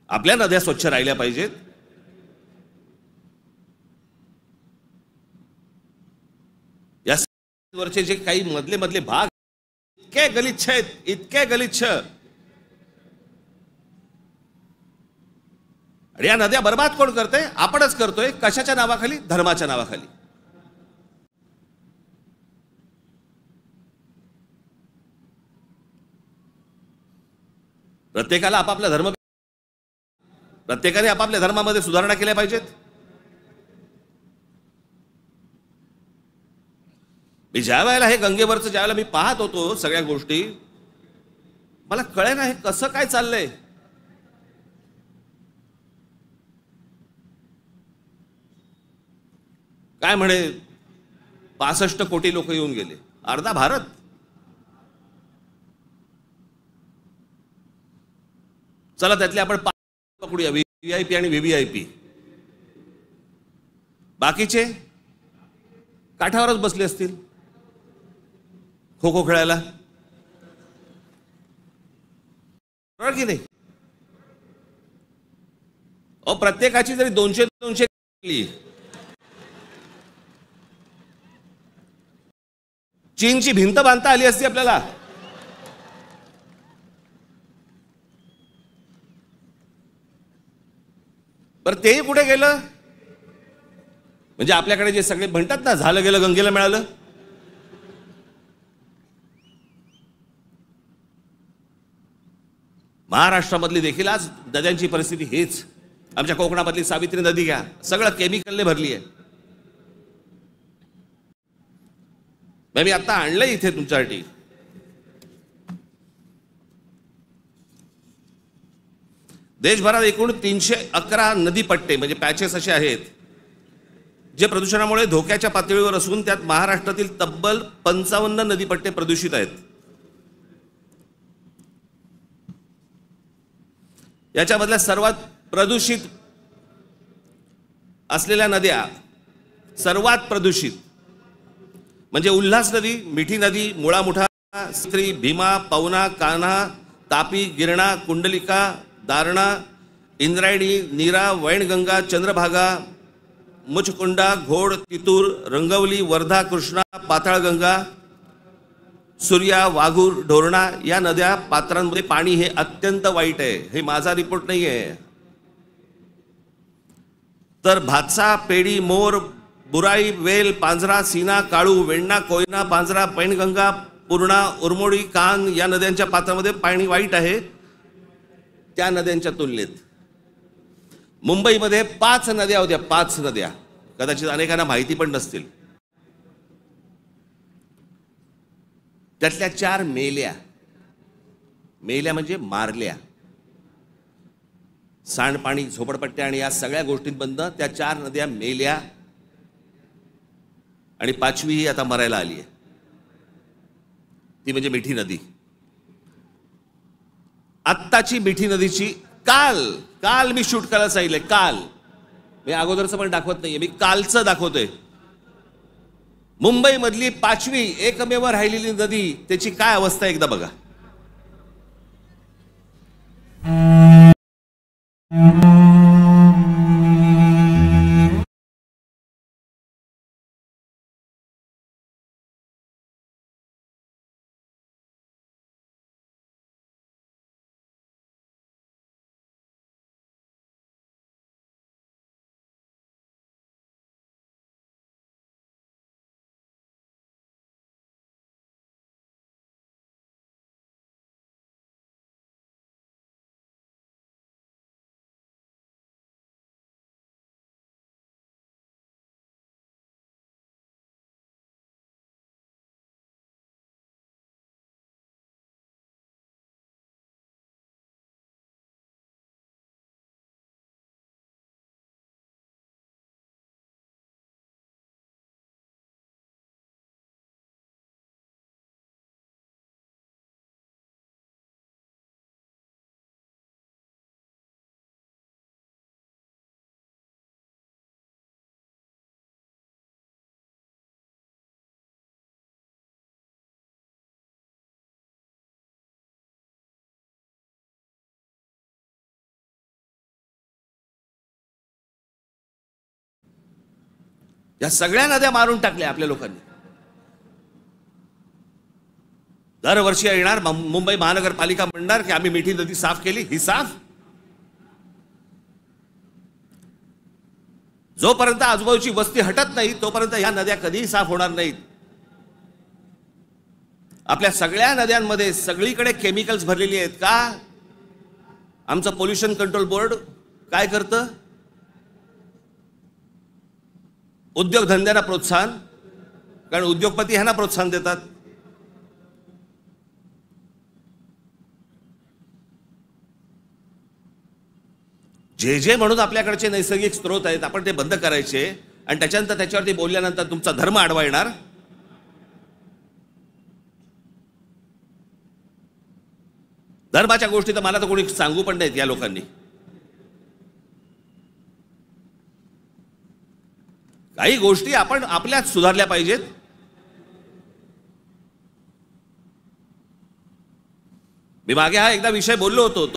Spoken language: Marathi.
आपल्या नद्या स्वच्छ राहिल्या पाहिजेत. या वरचे जे काही मधले मधले भाग इतके गलिच्छ आहेत, इतके गलिच्छ. आणि या नद्या बर्बाद कोण करते? आपणच करतोय. कशाच्या नावाखाली? धर्माच्या नावाखाली. प्रत्येकाला आपापला धर्म, प्रत्येकाने आपापल्या धर्मामध्ये सुधारणा केल्या पाहिजेत. मी ज्या वेळेला हे गंगेवरचं ज्यावेळेला मी पाहत होतो सगळ्या गोष्टी, मला कळेना हे कसं काय चाललंय. काय म्हणे 65 कोटी लोक येऊन गेले, अर्धा भारत. चला त्यातले आपण पकडूया, व्हीआयपी आणि व्हीव्हीआयपी. बाकीचे काठावरच बसले असतील खो खो खेळायला, बरोबर की नाही? प्रत्येकाची जरी 200-200 चीनची भिंत बांधता आली असती आपल्याला. बरं तेही कुठे गेलं? म्हणजे आपल्याकडे जे सगळे म्हणतात ना, झालं गेलं गंगेला मिळालं. महाराष्ट्रामधली देखील आज नद्यांची परिस्थिती हेच. आमच्या कोकणामधली सावित्री नदी घ्या, सगळं केमिकलने भरली आहे. मी आता आणलंय इथे तुमच्यासाठी. देशभरात एकूण 311 नदीपट्टे म्हणजे पॅचेस असे आहेत जे प्रदूषणामुळे धोक्याच्या पातळीवर असून त्यात महाराष्ट्रातील तब्बल 55 नदीपट्टे प्रदूषित आहेत. याच्यामधल्या सर्वात प्रदूषित असलेल्या नद्या, सर्वात प्रदूषित म्हणजे उल्हास नदी, मिठी नदी, मुळा मुठा, स्त्री, भीमा, पवना, कान्हा, तापी, गिरणा, कुंडलिका, दारणा, इंद्रायणी, नीरा, वैनगंगा, चंद्रभागा, मुचकुंडा, घोड, तितूर, रंगवली, वर्धा, कृष्णा, पाताळगंगा, सूर्या, वाघूर, ढोरणा या नद्या पात्रांमध्ये पाणी हे अत्यंत वाईट आहे. हे माझा रिपोर्ट नाही आहे. तर भातसा, पेडी, मोर, बुराई, वेल, पांझरा, सीना, काळू, वेण्णा, कोयना, पांझरा, पैनगंगा, पूर्णा, उरमोडी, कान या नद्यांच्या पात्रामध्ये पाणी वाईट आहे. त्या नद्यांच्या तुलनेत मुंबईमध्ये 5 नद्या होत्या, 5 नद्या. कदाचित अनेकांना माहिती पण नसतील. त्यातल्या 4 मेल्या. मेल्या म्हणजे मारल्या. सांडपाणी, झोपडपट्ट्या आणि या सगळ्या गोष्टींबद्दल त्या 4 नद्या मेल्या. आणि 5वी ही आता मरायला आली आहे, ती म्हणजे मिठी नदी. आत्ताची मिठी नदीची काल मी शूट करायला सांगितलंय. काल मी अगोदरचं पण दाखवत नाहीये, मी कालचं दाखवतोय. मुंबईमधली 5वी एकमेव राहिलेली नदी, त्याची काय अवस्था एकदा बघा. या सगळ्या नद्या मारून टाकल्या आपल्या लोकांनी. दरवर्षी येणार मुंबई महानगरपालिका म्हणणार की आम्ही मिठी नदी साफ केली. ही साफ? जोपर्यंत आजूबाजूची वस्ती हटत नाही तोपर्यंत ह्या नद्या कधीही साफ होणार नाहीत. आपल्या सगळ्या नद्यांमध्ये सगळीकडे केमिकल्स भरलेली आहेत. का? आमचं पोल्युशन कंट्रोल बोर्ड काय करतं? उद्योगधंद्यांना प्रोत्साहन, कारण उद्योगपती ह्यांना प्रोत्साहन देतात. जे म्हणून आपल्याकडचे नैसर्गिक स्रोत आहेत आपण ते बंद करायचे आणि त्याच्यानंतर त्याच्यावरती बोलल्यानंतर तुमचा धर्म आडवा येणार. धर्माच्या गोष्टी तर मला तर कोणी सांगू पण नाहीत या लोकांनी. काही गोष्टी आपण आपल्याच सुधारल्या पाहिजेत. मी मागे हा एकदा विषय बोललो होतो.